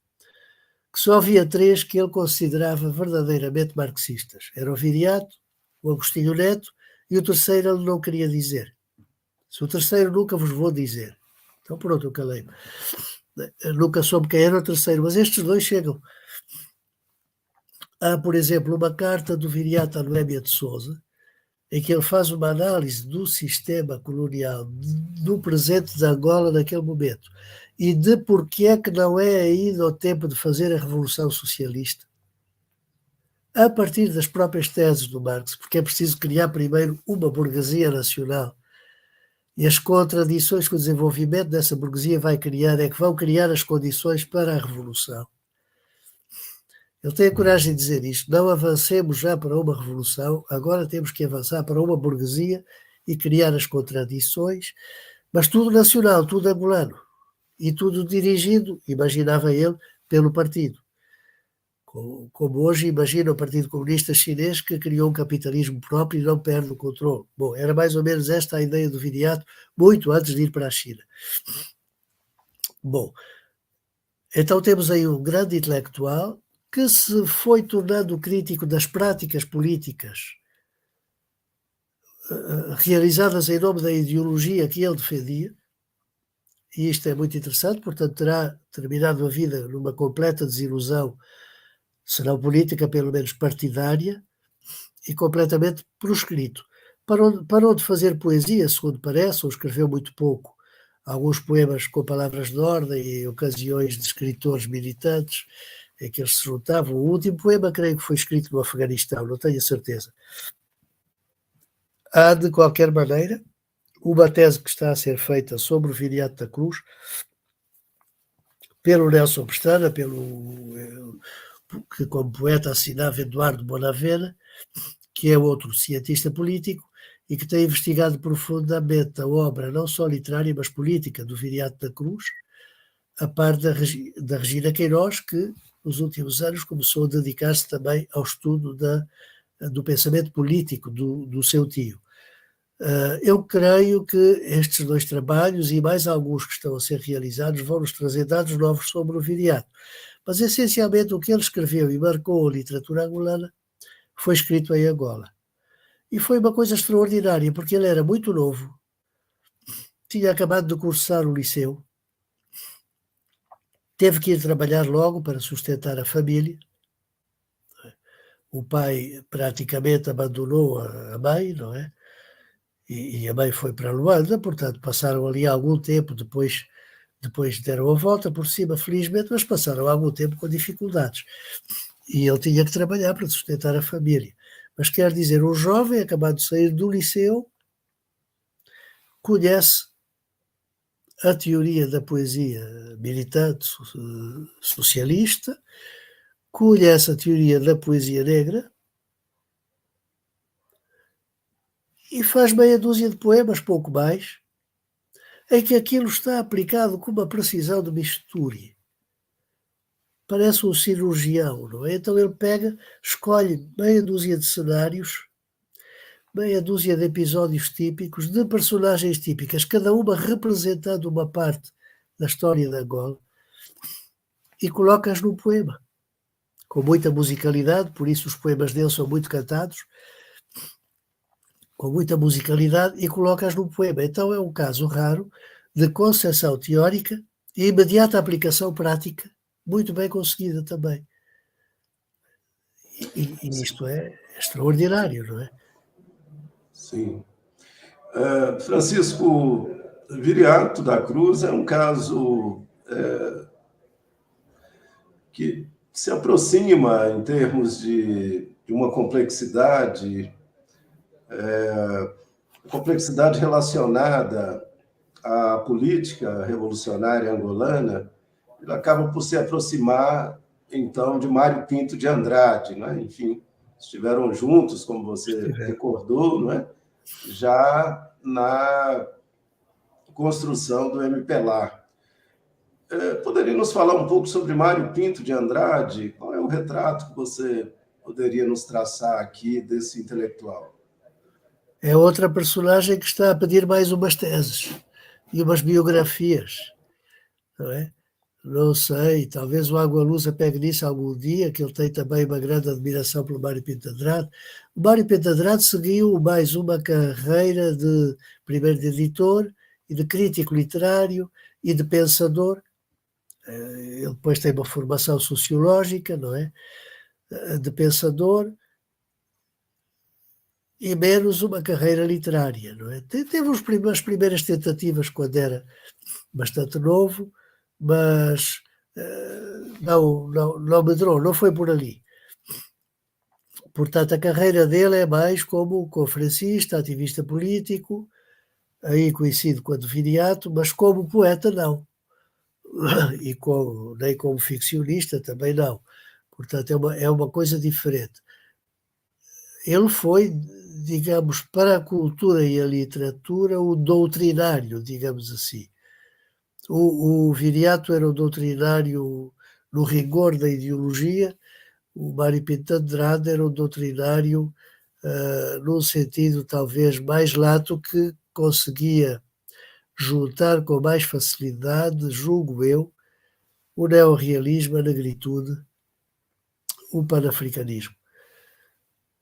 que só havia 3 que ele considerava verdadeiramente marxistas. Era o Viriato, o Agostinho Neto, e o terceiro ele não queria dizer. Se o terceiro nunca vos vou dizer. Então pronto, eu calei-me. Nunca soube quem era o terceiro, mas estes 2 chegam. Há, por exemplo, uma carta do Viriato a Noémia de Sousa, em que ele faz uma análise do sistema colonial, do presente de Angola naquele momento, e de porque é que não é ainda o tempo de fazer a Revolução Socialista, a partir das próprias teses do Marx, porque é preciso criar primeiro uma burguesia nacional. E as contradições que o desenvolvimento dessa burguesia vai criar é que vão criar as condições para a revolução. Ele tem a coragem de dizer isto. Não avancemos já para uma revolução, agora temos que avançar para uma burguesia e criar as contradições, mas tudo nacional, tudo angolano. E tudo dirigido, imaginava ele, pelo partido. Como hoje imagina o Partido Comunista Chinês, que criou um capitalismo próprio e não perde o controle. Bom, era mais ou menos esta a ideia do Viriato, muito antes de ir para a China. Bom, então temos aí um grande intelectual que se foi tornando crítico das práticas políticas realizadas em nome da ideologia que ele defendia, e isto é muito interessante, portanto terá terminado a vida numa completa desilusão, se não política, pelo menos partidária, e completamente proscrito. Parou de fazer poesia, segundo parece, ou escreveu muito pouco. Alguns poemas com palavras de ordem e ocasiões de escritores militantes em que eles se juntavam. O último poema, creio que foi escrito no Afeganistão, não tenho a certeza. Há, de qualquer maneira, uma tese que está a ser feita sobre o Viriato da Cruz pelo Nelson Pestana, que como poeta assinava Eduardo Bonavena, que é outro cientista político e que tem investigado profundamente a obra não só literária, mas política do Viriato da Cruz, a par da Regina Queiroz, que nos últimos anos começou a dedicar-se também ao estudo do pensamento político do seu tio. Eu creio que estes 2 trabalhos e mais alguns que estão a ser realizados vão nos trazer dados novos sobre o Viriato. Mas, essencialmente, o que ele escreveu e marcou a literatura angolana foi escrito em Angola. E foi uma coisa extraordinária, porque ele era muito novo, tinha acabado de cursar o liceu, teve que ir trabalhar logo para sustentar a família. O pai praticamente abandonou a mãe, não é? E a mãe foi para Luanda, portanto passaram ali algum tempo, depois deram a volta por cima, felizmente, mas passaram algum tempo com dificuldades. E ele tinha que trabalhar para sustentar a família. Mas quer dizer, um jovem acabado de sair do liceu conhece a teoria da poesia militante socialista, conhece a teoria da poesia negra e faz meia dúzia de poemas, pouco mais, em que aquilo está aplicado com uma precisão de misture. Parece um cirurgião, não é? Então ele escolhe meia dúzia de cenários, meia dúzia de episódios típicos, de personagens típicas, cada uma representando uma parte da história de Angola, e coloca-as num poema. com muita musicalidade, por isso os poemas dele são muito cantados, com muita musicalidade, e coloca-as num poema. Então é um caso raro de concepção teórica e imediata aplicação prática, muito bem conseguida também. E isto é extraordinário, não é? Sim. Francisco Viriato da Cruz é um caso que se aproxima em termos de uma complexidade relacionada à política revolucionária angolana. Ele acaba por se aproximar, então, de Mário Pinto de Andrade, né? Enfim, estiveram juntos, como você recordou, não é? Já na construção do MPLA. Poderia nos falar um pouco sobre Mário Pinto de Andrade? Qual é o retrato que você poderia nos traçar aqui desse intelectual? É outra personagem que está a pedir mais umas teses e umas biografias, não é? Não sei, talvez o Água Lusa pegue nisso algum dia, que ele tem também uma grande admiração pelo Mário Pinto de Andrade. O Mário Pinto de Andrade seguiu mais uma carreira de, primeiro de editor, e de crítico literário, e de pensador. Ele depois tem uma formação sociológica, não é? De pensador, e menos uma carreira literária, não é? Teve as primeiras tentativas quando era bastante novo, mas não medrou, não foi por ali. Portanto, a carreira dele é mais como conferencista, ativista político, aí coincide com a de Viriato, mas como poeta não. E nem como ficcionista também não. Portanto, é uma coisa diferente. Ele foi, digamos, para a cultura e a literatura, o doutrinário, digamos assim. O Viriato era o doutrinário no rigor da ideologia, o Mário Pinto de Andrade era o doutrinário num sentido talvez mais lato, que conseguia juntar com mais facilidade, julgo eu, o neorrealismo, a negritude, o panafricanismo.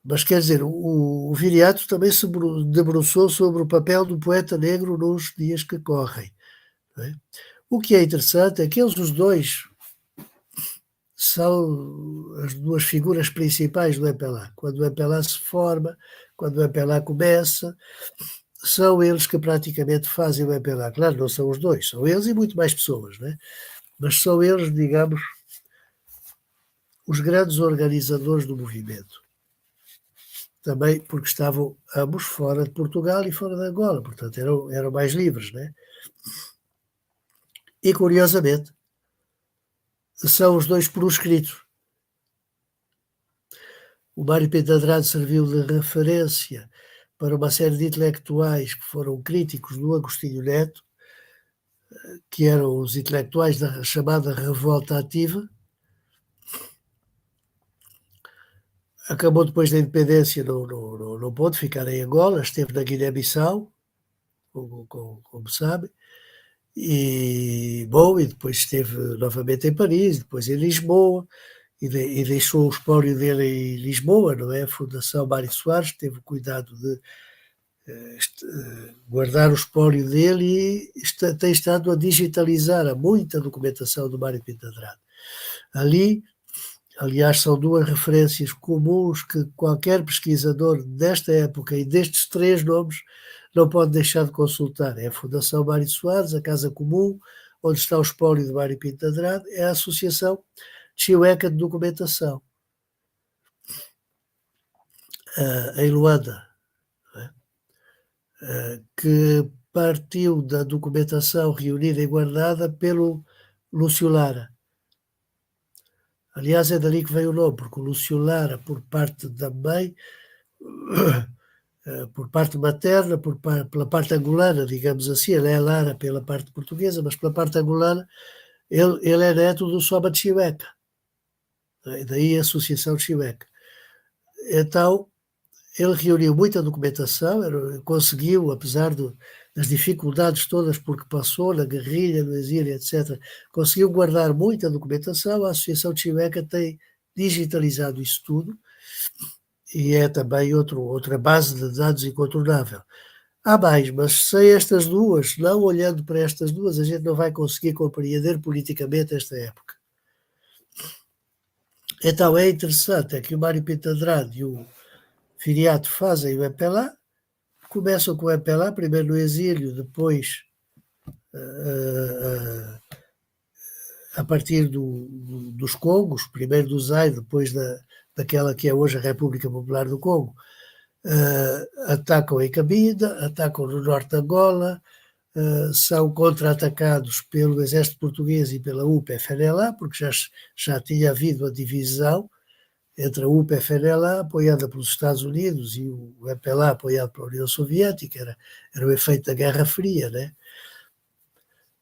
Mas quer dizer, o Viriato também se debruçou sobre o papel do poeta negro nos dias que correm. Não é? O que é interessante é que eles, os dois, são as duas figuras principais do MPLA. Quando o MPLA se forma, quando o MPLA começa, são eles que praticamente fazem o MPLA. Claro, não são os dois, são eles e muito mais pessoas, né? Mas são eles, digamos, os grandes organizadores do movimento. Também porque estavam ambos fora de Portugal e fora de Angola, portanto eram mais livres, né? E, curiosamente, são os dois proscritos. O Mário Pinto de Andrade serviu de referência para uma série de intelectuais que foram críticos do Agostinho Neto, que eram os intelectuais da chamada revolta ativa. Acabou depois da independência, não pôde ficar em Angola, esteve na Guiné-Bissau, como sabe, e depois esteve novamente em Paris, depois em Lisboa, e deixou o espólio dele em Lisboa, não é? A Fundação Mário Soares teve o cuidado de guardar o espólio dele e tem estado a digitalizar muita documentação do Mário Pinto de Andrade. Ali, aliás, são duas referências comuns que qualquer pesquisador desta época e destes três nomes não pode deixar de consultar. É a Fundação Mário Soares, a Casa Comum, onde está o espólio de Mário Pinto de Andrade, é a Associação Chiweka de Documentação, em Luanda, que partiu da documentação reunida e guardada pelo Lúcio Lara. Aliás, é dali que veio o nome, porque o Lúcio Lara, por parte da mãe, por parte materna, pela parte angolana, digamos assim, ele é Lara pela parte portuguesa, mas pela parte angolana, ele é neto do Soma de Chiweka. Daí a Associação de Chiweka. Então, ele reuniu muita documentação, conseguiu, apesar das dificuldades todas porque passou na guerrilha, no exílio, etc., conseguiu guardar muita documentação. A Associação de Chiweka tem digitalizado isso tudo, e é também outra base de dados incontornável. Há mais, mas sem estas duas, não olhando para estas duas, a gente não vai conseguir compreender politicamente esta época. Então é interessante, é que o Mário Pinto Andrade e o Viriato fazem o MPLA, começam com o MPLA, primeiro no exílio, depois a partir dos Congos, primeiro do Zaire, depois daquela que é hoje a República Popular do Congo, atacam em Cabinda, atacam no norte de Angola, são contra-atacados pelo exército português e pela UPA-FNLA, porque já tinha havido a divisão entre a UPA-FNLA, apoiada pelos Estados Unidos, e o MPLA, apoiado pela União Soviética, era o efeito da Guerra Fria, né?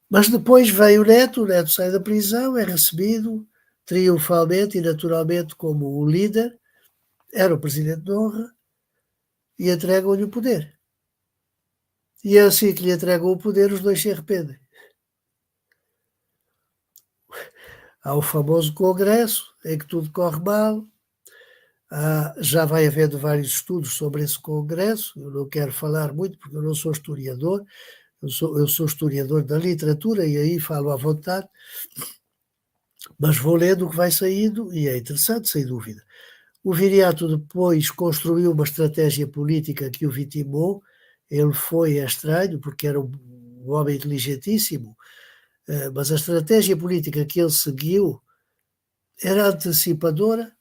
Mas depois veio o Neto sai da prisão, é recebido triunfalmente e naturalmente como o líder, era o presidente de honra, e entregam-lhe o poder. E é assim que lhe entregam o poder, os dois se arrependem. Há o famoso congresso, em que tudo corre mal. Já vai havendo vários estudos sobre esse congresso. Eu não quero falar muito, porque eu não sou historiador. Eu sou historiador da literatura e aí falo à vontade. Mas vou lendo o que vai saindo e é interessante, sem dúvida. O Viriato depois construiu uma estratégia política que o vitimou. Ele é estranho, porque era um homem inteligentíssimo, mas a estratégia política que ele seguiu era antecipadora,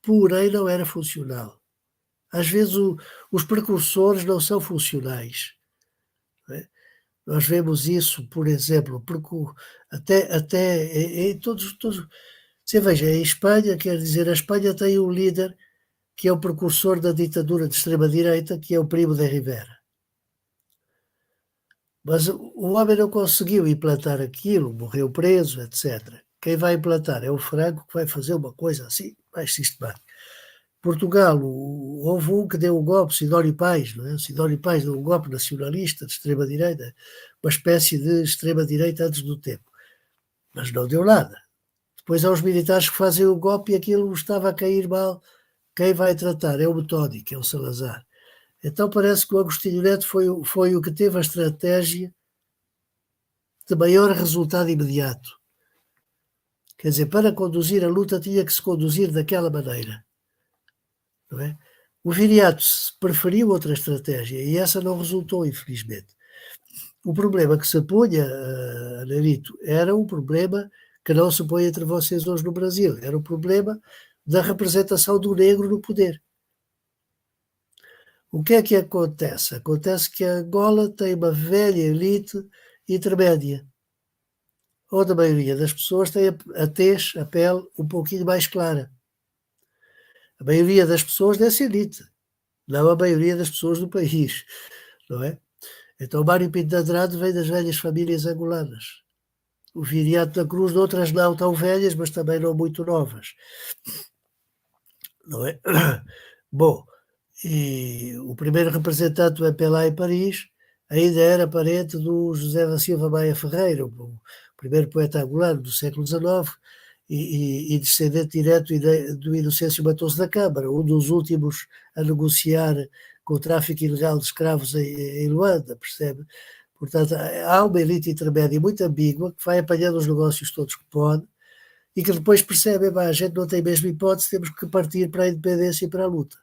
porém não era funcional. Às vezes os precursores não são funcionais. Não é? Nós vemos isso, por exemplo, até em todos. Você veja, em Espanha, quer dizer, a Espanha tem um líder que é o precursor da ditadura de extrema-direita, que é o Primo de Rivera. Mas o homem não conseguiu implantar aquilo, morreu preso, etc. Quem vai implantar é o Franco, que vai fazer uma coisa assim, mais sistemática. Portugal, houve um que deu um golpe, Sidónio Pais, não é? Sidónio Pais deu um golpe nacionalista de extrema-direita, uma espécie de extrema-direita antes do tempo. Mas não deu nada. Depois há os militares que fazem o golpe e aquilo estava a cair mal. Quem vai tratar é o Metódico, é o Salazar. Então parece que o Agostinho Neto foi o que teve a estratégia de maior resultado imediato. Quer dizer, para conduzir a luta tinha que se conduzir daquela maneira. Não é? O Viriato preferiu outra estratégia e essa não resultou, infelizmente. O problema que se punha, Nerito, era um problema que não se põe entre vocês hoje no Brasil. Era o problema da representação do negro no poder. O que é que acontece? Acontece que a Angola tem uma velha elite intermédia, onde a maioria das pessoas tem a pele um pouquinho mais clara. A maioria das pessoas dessa elite, não a maioria das pessoas do país, não é? Então, Mário Pinto de Andrade vem das velhas famílias angolanas. O Viriato da Cruz, de outras não tão velhas, mas também não muito novas. Não é? Bom, e o primeiro representante do MPLA em Paris ainda era parente do José da Silva Maia Ferreira, o primeiro poeta angolano do século XIX, e descendente direto do Inocêncio Matoso da Câmara, um dos últimos a negociar com o tráfico ilegal de escravos em Luanda, percebe? Portanto, há uma elite intermédia muito ambígua que vai apanhando os negócios todos que pode e que depois percebe, a gente não tem mesmo hipótese, temos que partir para a independência e para a luta.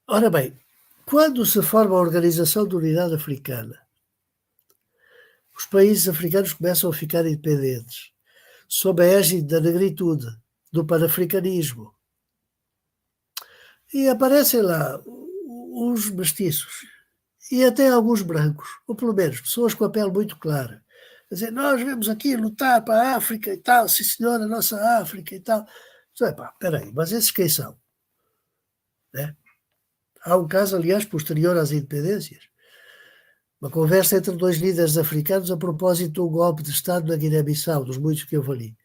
Ora bem, quando se forma a Organização de Unidade Africana, os países africanos começam a ficar independentes, sob a égide da negritude, do panafricanismo. E aparecem lá os mestiços e até alguns brancos, ou pelo menos pessoas com a pele muito clara. Quer dizer, nós vemos aqui lutar para a África e tal, sim senhor, a nossa África e tal. Espera aí, mas esses quem são? Né? Há um caso, aliás, posterior às independências. Uma conversa entre dois líderes africanos a propósito do golpe de Estado na Guiné-Bissau, dos muitos que eu ali.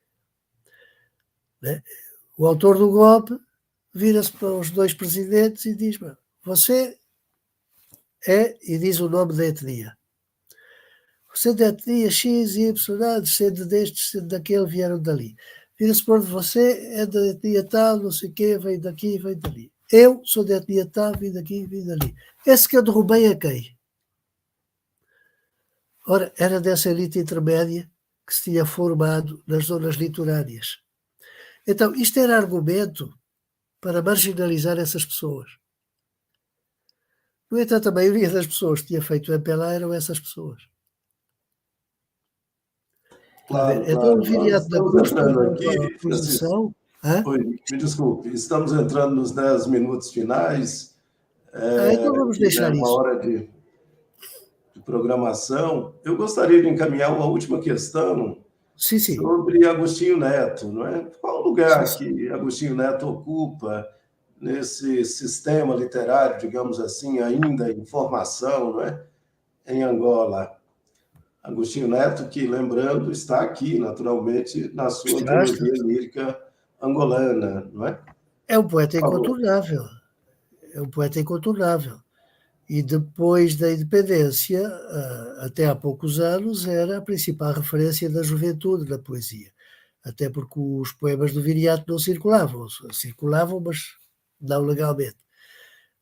Né? O autor do golpe vira-se para os dois presidentes e diz: você é, e diz o nome da etnia. Você é de etnia X, Y, descende deste, descende daquele, vieram dali. Vira-se por você é da etnia tal, não sei o quê, vem daqui, vem dali. Eu sou da etnia tal, vim daqui, vim dali. Esse que eu derrubei é quem? Ora, era dessa elite intermédia que se tinha formado nas zonas litorárias. Então, isto era argumento para marginalizar essas pessoas. No entanto, a maioria das pessoas que tinha feito o MPLA eram essas pessoas. Claro, Então, o claro. Nós Viriato da estamos Cruz entrando tomou aqui, uma Francisco. posição. Hã? Oi, me desculpe, estamos entrando nos 10 minutos finais, Então vamos que já é deixar uma isso. hora de programação. Eu gostaria de encaminhar uma última questão Sim, sim. sobre Agostinho Neto, não é? Qual o Sim, lugar sim. que Agostinho Neto ocupa nesse sistema literário, digamos assim, ainda em formação, não é? Em Angola? Agostinho Neto, que, lembrando, está aqui, naturalmente, na sua Está, está. antologia lírica angolana, não é? É um poeta Por favor. incontornável. É um poeta incontornável. E depois da independência, até há poucos anos, era a principal referência da juventude na poesia. Até porque os poemas do Viriato não circulavam. Circulavam, mas não legalmente.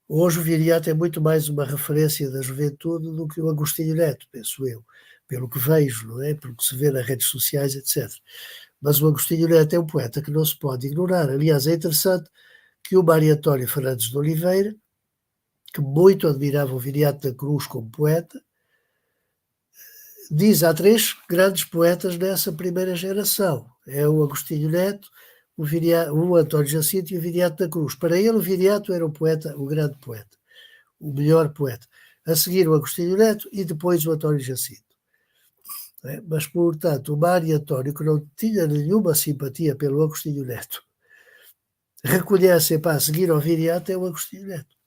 Hoje o Viriato é muito mais uma referência da juventude do que o Agostinho Neto, penso eu, pelo que vejo, não é? Pelo que se vê nas redes sociais, etc. Mas o Agostinho Neto é um poeta que não se pode ignorar. Aliás, é interessante que o Mário António Fernandes de Oliveira, que muito admirava o Viriato da Cruz como poeta, diz há três grandes poetas nessa primeira geração. É o Agostinho Neto, o António Jacinto e o Viriato da Cruz. Para ele, o Viriato era o poeta, o grande poeta, o melhor poeta. A seguir o Agostinho Neto e depois o António Jacinto. Mas, portanto, o Mário António, que não tinha nenhuma simpatia pelo Agostinho Neto, reconhece, a seguir ao Viriato é o Agostinho Neto.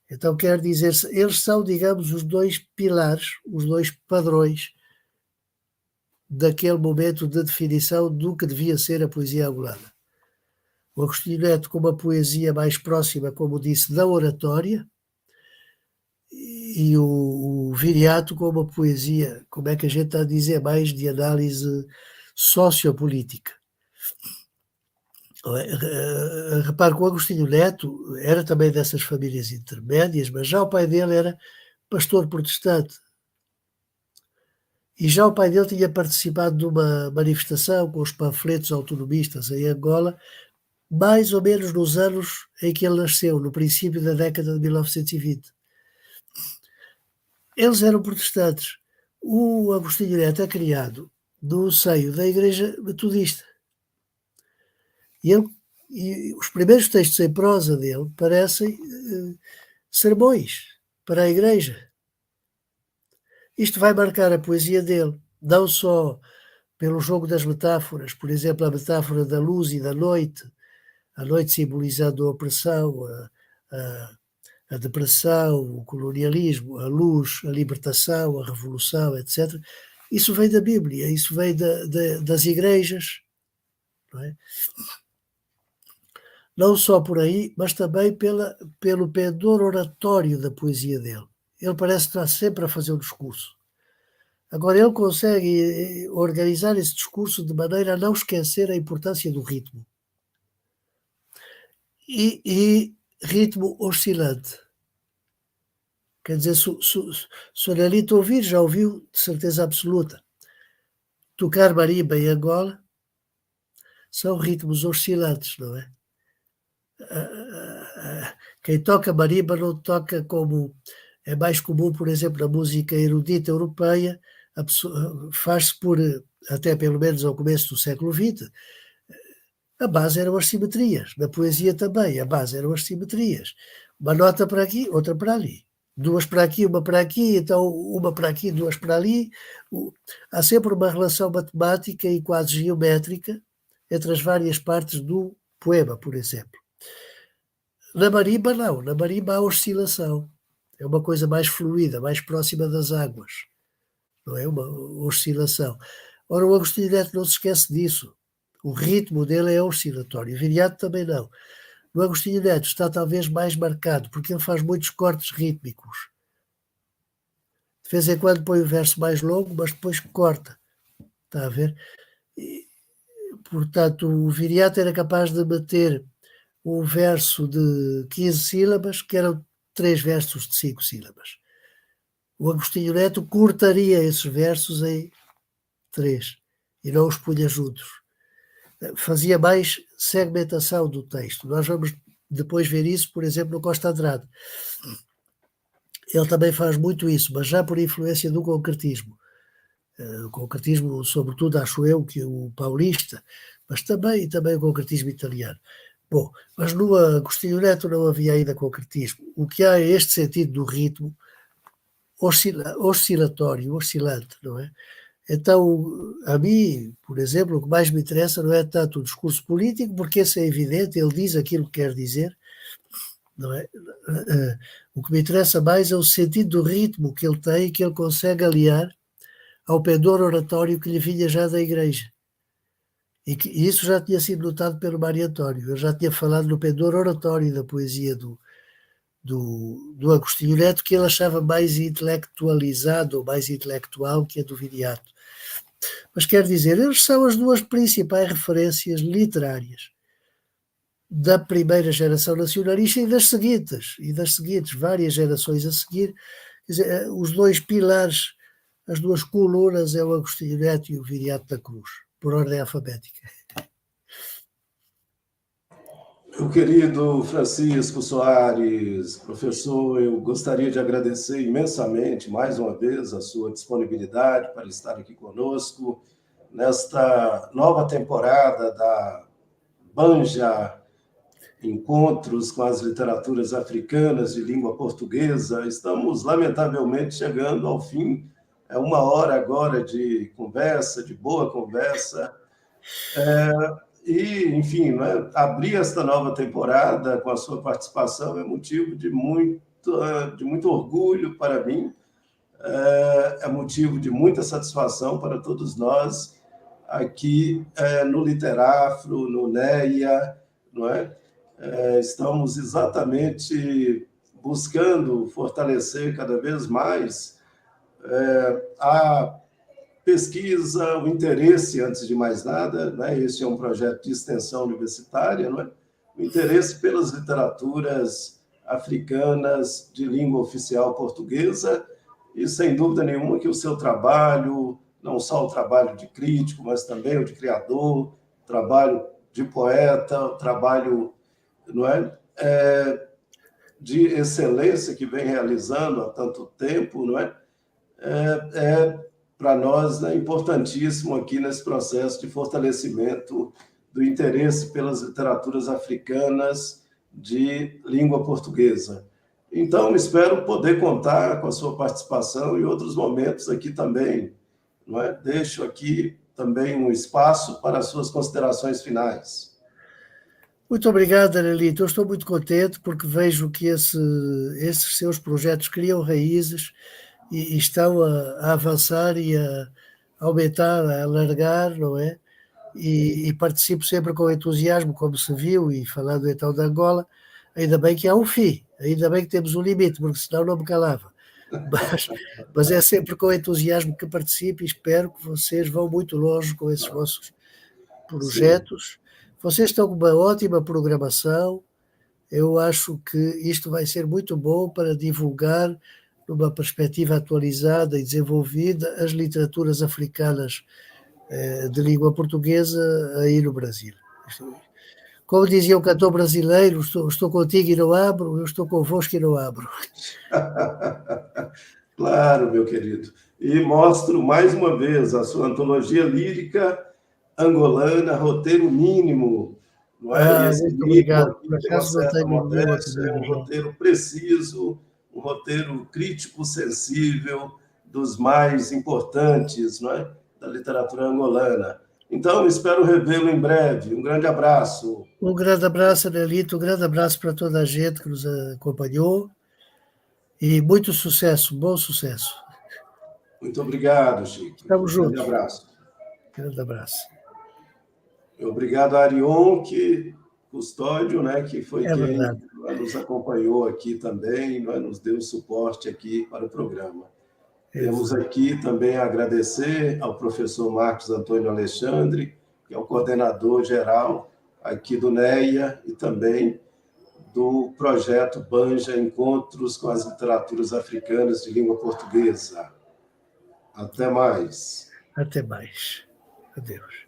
Então, quer dizer, eles são, digamos, os dois pilares, os dois padrões daquele momento de definição do que devia ser a poesia angolana. O Agostinho Neto com uma poesia mais próxima, como disse, da oratória, e o Viriato com uma poesia, como é que a gente está a dizer, mais de análise sociopolítica. Repare que o Agostinho Neto era também dessas famílias intermédias, mas já o pai dele era pastor protestante. E já o pai dele tinha participado de uma manifestação com os panfletos autonomistas em Angola, mais ou menos nos anos em que ele nasceu, no princípio da década de 1920. Eles eram protestantes. O Agostinho Neto é criado no seio da Igreja Metodista. E os primeiros textos em prosa dele parecem sermões para a Igreja. Isto vai marcar a poesia dele, não só pelo jogo das metáforas, por exemplo, a metáfora da luz e da noite, a noite simbolizando a opressão, a depressão, o colonialismo, a luz, a libertação, a revolução, etc. Isso vem da Bíblia, isso vem das igrejas, não é? Não só por aí, mas também pelo pendor oratório da poesia dele. Ele parece estar sempre a fazer um discurso. Agora, ele consegue organizar esse discurso de maneira a não esquecer a importância do ritmo. E ritmo oscilante. Quer dizer, se o Nelito ouvir, já ouviu de certeza absoluta. Tocar marimba em Angola são ritmos oscilantes, não é? Quem toca marimba não toca como é mais comum, por exemplo, na música erudita europeia, faz-se por, até pelo menos ao começo do século XX, a base eram as simetrias. Na poesia também, a base eram as simetrias. Uma nota para aqui, outra para ali. Duas para aqui, uma para aqui, então uma para aqui, duas para ali. Há sempre uma relação matemática e quase geométrica entre as várias partes do poema, por exemplo. Na marimba, não. Na marimba há oscilação. É uma coisa mais fluida, mais próxima das águas. Não é uma oscilação. Ora, o Agostinho Neto não se esquece disso. O ritmo dele é oscilatório. O Viriato também não. O Agostinho Neto está talvez mais marcado, porque ele faz muitos cortes rítmicos. De vez em quando põe o verso mais longo, mas depois corta. Está a ver? E, portanto, o Viriato era capaz de meter um verso de 15 sílabas, que eram 3 versos de 5 sílabas. O Agostinho Neto cortaria esses versos em 3 e não os punha juntos. Fazia mais segmentação do texto. Nós vamos depois ver isso, por exemplo, no Costa Andrade. Ele também faz muito isso, mas já por influência do concretismo. O concretismo, sobretudo, acho eu, que o paulista, mas também o concretismo italiano. Bom, mas no Agostinho Neto não havia ainda concretismo. O que há é este sentido do ritmo oscilatório, oscilante, não é? Então, a mim, por exemplo, o que mais me interessa não é tanto o discurso político, porque esse é evidente, ele diz aquilo que quer dizer, não é? O que me interessa mais é o sentido do ritmo que ele tem, que ele consegue aliar ao pendor oratório que lhe vinha já da igreja. E isso já tinha sido notado pelo Mário António. Eu já tinha falado no pendor oratório da poesia do Agostinho Neto, que ele achava mais intelectualizado ou mais intelectual que a do Viriato. Mas quer dizer, eles são as duas principais referências literárias da primeira geração nacionalista e das seguintes, várias gerações a seguir. Quer dizer, os dois pilares, as duas colunas é o Agostinho Neto e o Viriato da Cruz, por ordem alfabética. Meu querido Francisco Soares, professor, eu gostaria de agradecer imensamente, mais uma vez, a sua disponibilidade para estar aqui conosco nesta nova temporada da Banja Encontros com as Literaturas Africanas de Língua Portuguesa. Estamos, lamentavelmente, chegando ao fim. É uma hora agora de conversa, de boa conversa. E, enfim, né, abrir esta nova temporada com a sua participação é motivo de muito orgulho para mim, é motivo de muita satisfação para todos nós aqui no Literafro, no NEA, não é? Estamos exatamente buscando fortalecer cada vez mais a pesquisa, o interesse, antes de mais nada, né? Este é um projeto de extensão universitária, não é? O interesse pelas literaturas africanas de língua oficial portuguesa, e sem dúvida nenhuma que o seu trabalho, não só o trabalho de crítico, mas também o de criador, trabalho de poeta, trabalho, não é? De excelência que vem realizando há tanto tempo, não é? Para nós, é importantíssimo aqui nesse processo de fortalecimento do interesse pelas literaturas africanas de língua portuguesa. Então, espero poder contar com a sua participação em outros momentos aqui também. Não é? Deixo aqui também um espaço para as suas considerações finais. Muito obrigado, Anelito. Eu estou muito contente porque vejo que esses seus projetos criam raízes e estão a avançar e a aumentar, a alargar, não é? E participo sempre com entusiasmo, como se viu, e falando então de Angola, ainda bem que há um fim, ainda bem que temos um limite, porque senão não me calava. Mas é sempre com entusiasmo que participo e espero que vocês vão muito longe com esses vossos projetos. Sim. Vocês estão com uma ótima programação, eu acho que isto vai ser muito bom para divulgar, numa perspectiva atualizada e desenvolvida, as literaturas africanas de língua portuguesa aí no Brasil. Como dizia o cantor brasileiro, estou contigo e não abro, eu estou convosco e não abro. Claro, meu querido. E mostro mais uma vez a sua antologia lírica angolana, roteiro mínimo. Não é? Esse muito mínimo obrigado. aqui Por tem uma acaso não certa tenho modéstia, é um roteiro preciso, um roteiro crítico, sensível, dos mais importantes, não é? Da literatura angolana. Então, espero revê-lo em breve. Um grande abraço. Um grande abraço, Anelito, um grande abraço para toda a gente que nos acompanhou e muito sucesso, bom sucesso. Muito obrigado, Chico. Estamos juntos. Grande abraço. Grande abraço. Obrigado a Arion, custódio, né, que foi quem nos acompanhou aqui também, nos deu suporte aqui para o programa. Temos aqui também a agradecer ao professor Marcos Antônio Alexandre, que é o coordenador geral aqui do NEA e também do projeto Banja Encontros com as Literaturas Africanas de Língua Portuguesa. Até mais. Até mais. Adeus.